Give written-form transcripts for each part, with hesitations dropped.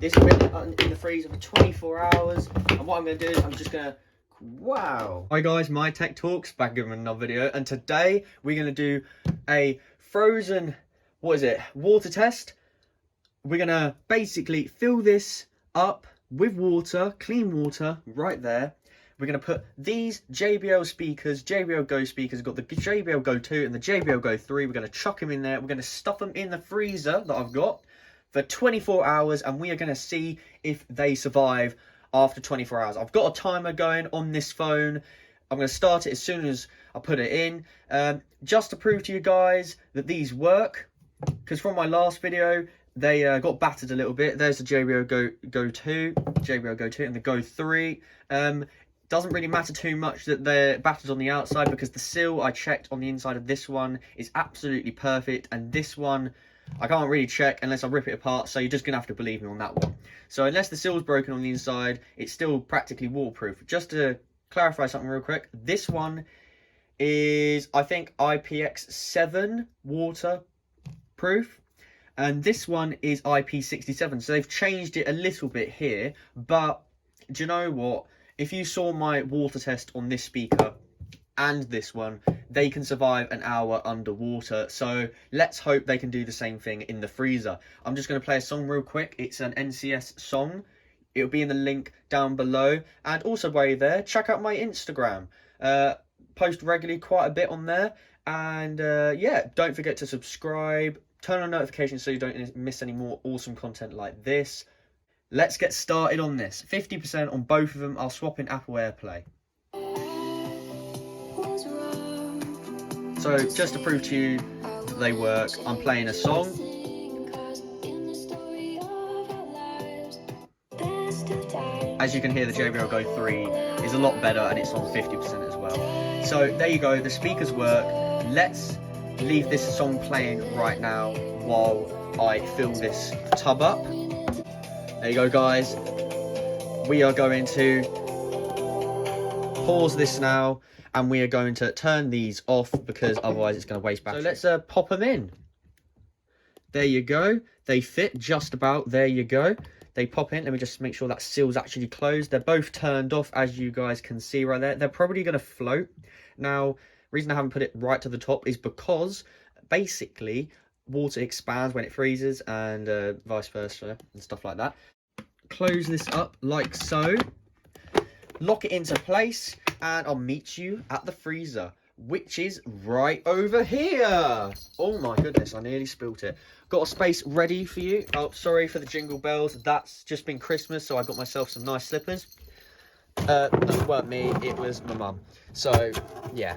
This has been in the freezer for 24 hours. And what I'm going to do is I'm just going to... Wow. Hi guys, MyTechTalks, back with another video. And today we're going to do a frozen, water test. We're going to basically fill this up with water, clean water, right there. We're going to put these JBL speakers, JBL GO speakers, got the JBL GO 2 and the JBL GO 3. We're going to chuck them in there. We're going to stuff them in the freezer that I've got for 24 hours. And we are going to see if they survive after 24 hours. I've got a timer going on this phone. I'm going to start it as soon as I put it in. Just to prove to you guys that these work. Because from my last video, they got battered a little bit. There's the JBL GO 2, JBL GO 2 and the GO 3. Doesn't really matter too much that they're battered on the outside, because the seal I checked on the inside of this one is absolutely perfect, and this one I can't really check unless I rip it apart, so you're just gonna have to believe me on that one. So unless the seal's broken on the inside, it's still practically waterproof. Just to clarify something real quick, this one is, I think, IPX7 waterproof, and this one is IP67, so they've changed it a little bit here. But do you know what? If you saw my water test on this speaker and this one, they can survive an hour underwater. So let's hope they can do the same thing in the freezer. I'm just going to play a song real quick. It's an NCS song. It'll be in the link down below. And also while you're there, check out my Instagram. Post regularly quite a bit on there. And yeah, don't forget to subscribe. Turn on notifications so you don't miss any more awesome content like this. Let's get started on this. 50% on both of them. I'll swap in Apple AirPlay. So just to prove to you that they work, I'm playing a song. As you can hear, the JBL GO 3 is a lot better, and it's on 50% as well. So there you go, the speakers work. Let's leave this song playing right now while I fill this tub up. There you go, guys. We are going to pause this now, and we are going to turn these off because otherwise it's going to waste battery. So let's pop them in. There you go. They fit just about. There you go. They pop in. Let me just make sure that seal's actually closed. They're both turned off, as you guys can see right there. They're probably going to float. Now, the reason I haven't put it right to the top is because basically water expands when it freezes, and vice versa and stuff like that. Close this up like so, lock it into place, and I'll meet you at the freezer, which is right over here. Oh my goodness, I nearly spilt it. Got a space ready for you. Oh, sorry for the jingle bells. That's just been Christmas, so I got myself some nice slippers. That weren't me, it was my mum. So yeah,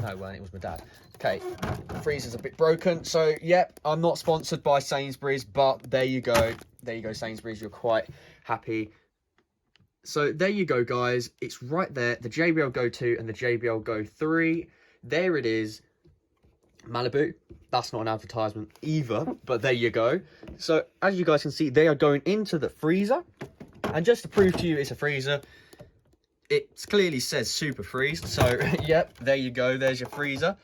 no, it weren't, it was my dad. Okay, the freezer's a bit broken, so yep, I'm not sponsored by Sainsbury's, but there you go. There you go, Sainsbury's, you're quite happy. So there you go, guys. It's right there, the JBL GO 2 and the JBL GO 3. There it is. Malibu. That's not an advertisement either, but there you go. So as you guys can see, they are going into the freezer. And just to prove to you it's a freezer, it clearly says super freeze. So yep, there you go. There's your freezer.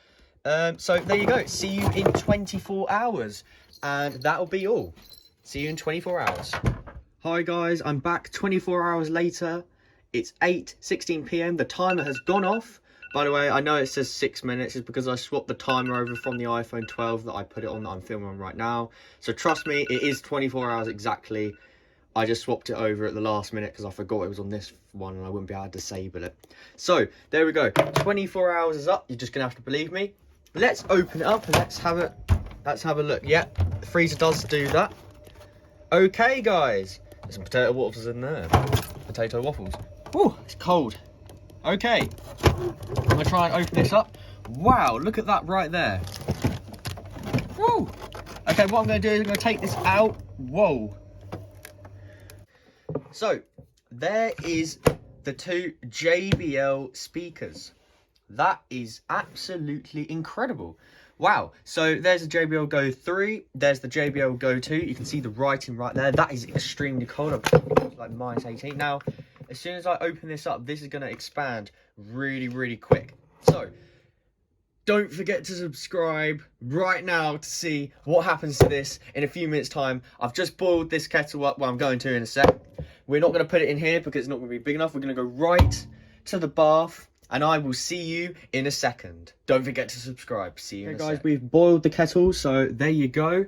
So there you go. See you in 24 hours. And that'll be all. See you in 24 hours. Hi guys, I'm back 24 hours later. It's 8:16 p.m. The timer has gone off. By the way, I know it says 6 minutes. It's because I swapped the timer over from the iPhone 12 that I put it on, that I'm filming on right now. So trust me, it is 24 hours exactly. I just swapped it over at the last minute because I forgot it was on this one and I wouldn't be able to disable it. So there we go. 24 hours is up. You're just gonna have to believe me. Let's open it up and let's have a look. Yep, the freezer does do that. Okay, guys. There's some potato waffles in there. Potato waffles. Ooh, it's cold. Okay. I'm gonna try and open this up. Wow, look at that right there. Woo. Okay, what I'm gonna do is I'm gonna take this out. Whoa. So, there is the two JBL speakers. That is absolutely incredible. Wow, so there's the JBL GO 3, there's the JBL GO 2. You can see the writing right there. That is extremely cold. It's like -18. Now, as soon as I open this up, this is going to expand really, really quick. So, Don't forget to subscribe right now to see what happens to this in a few minutes time. I've just boiled this kettle up. Well, I'm going to in a sec. We're not going to put it in here because it's not going to be big enough. We're going to go right to the bath and I will see you in a second. Don't forget to subscribe. See you in a sec. Guys, we've boiled the kettle, so there you go.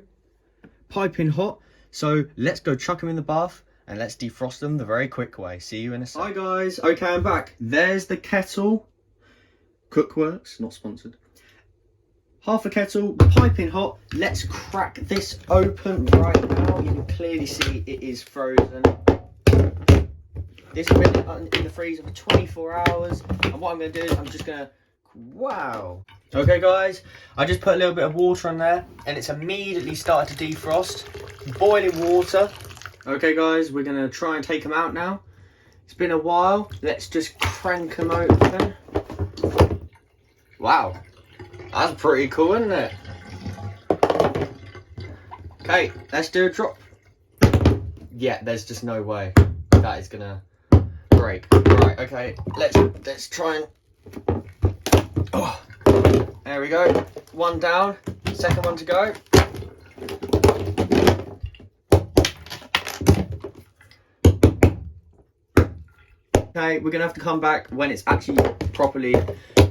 Piping hot. So let's go chuck them in the bath and let's defrost them the very quick way. See you in a sec. Hi guys. Okay, I'm back. There's the kettle. Cookworks, not sponsored. Half a kettle, piping hot. Let's crack this open right now. You can clearly see it is frozen. This has been in the freezer for 24 hours. And what I'm going to do is I'm just going to... Wow. Okay, guys. I just put a little bit of water on there. And it's immediately started to defrost. Boiling water. Okay, guys. We're going to try and take them out now. It's been a while. Let's just crank them open. Wow. That's pretty cool, isn't it? Okay, let's do a drop. Yeah, there's just no way that is gonna break. Right, okay, let's try and... Oh, there we go. One down, second one to go. Okay, we're gonna have to come back when it's actually properly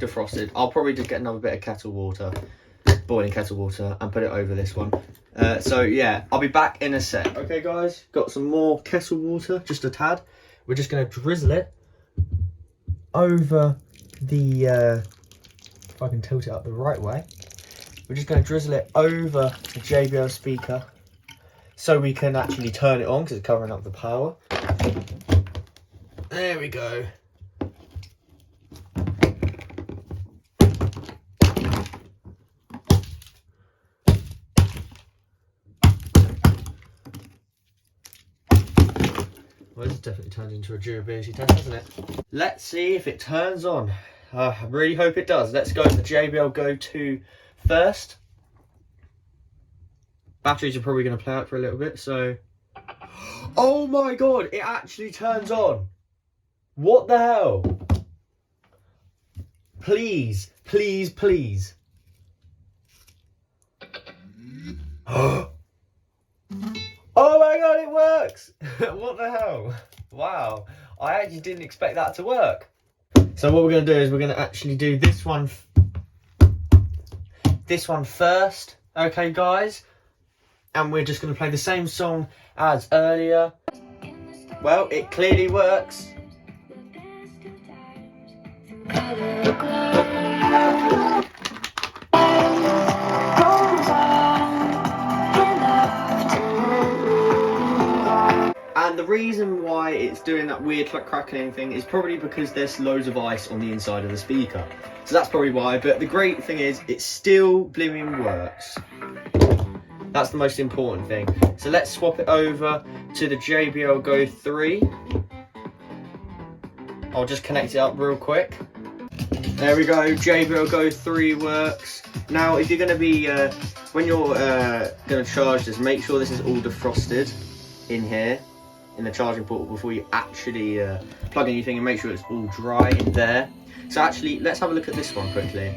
defrosted. I'll probably just get another bit of kettle water, boiling kettle water, and put it over this one. So yeah, I'll be back in a sec. Okay guys, got some more kettle water, just a tad. We're just gonna drizzle it over the, if I can tilt it up the right way. We're just gonna drizzle it over the JBL speaker so we can actually turn it on because it's covering up the power. There we go. Well, this definitely turned into a durability test, hasn't it? Let's see if it turns on. I really hope it does. Let's go to the JBL GO 2 first. Batteries are probably going to play out for a little bit, so... Oh my god, it actually turns on. What the hell? Please, please, please. Oh my god, it works! What the hell? Wow, I actually didn't expect that to work. So what we're going to do is we're going to actually do this one first, okay guys? And we're just going to play the same song as earlier. Well, it clearly works. And the reason why it's doing that weird crackling thing is probably because there's loads of ice on the inside of the speaker. So that's probably why, but the great thing is it still blooming works. That's the most important thing. So let's swap it over to the JBL GO 3. I'll just connect it up real quick. There we go, JBL GO 3 works. Now if you're going to be, when you're going to charge this, make sure this is all defrosted in here, in the charging port before you actually plug anything, and make sure it's all dry in there. So actually, let's have a look at this one quickly.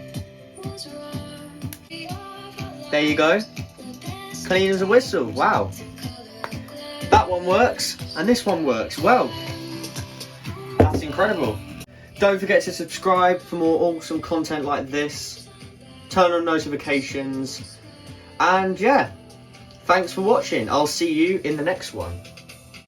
There you go. Clean as a whistle, wow. That one works, and this one works. Well, that's incredible. Don't forget to subscribe for more awesome content like this. Turn on notifications. And yeah, thanks for watching. I'll see you in the next one.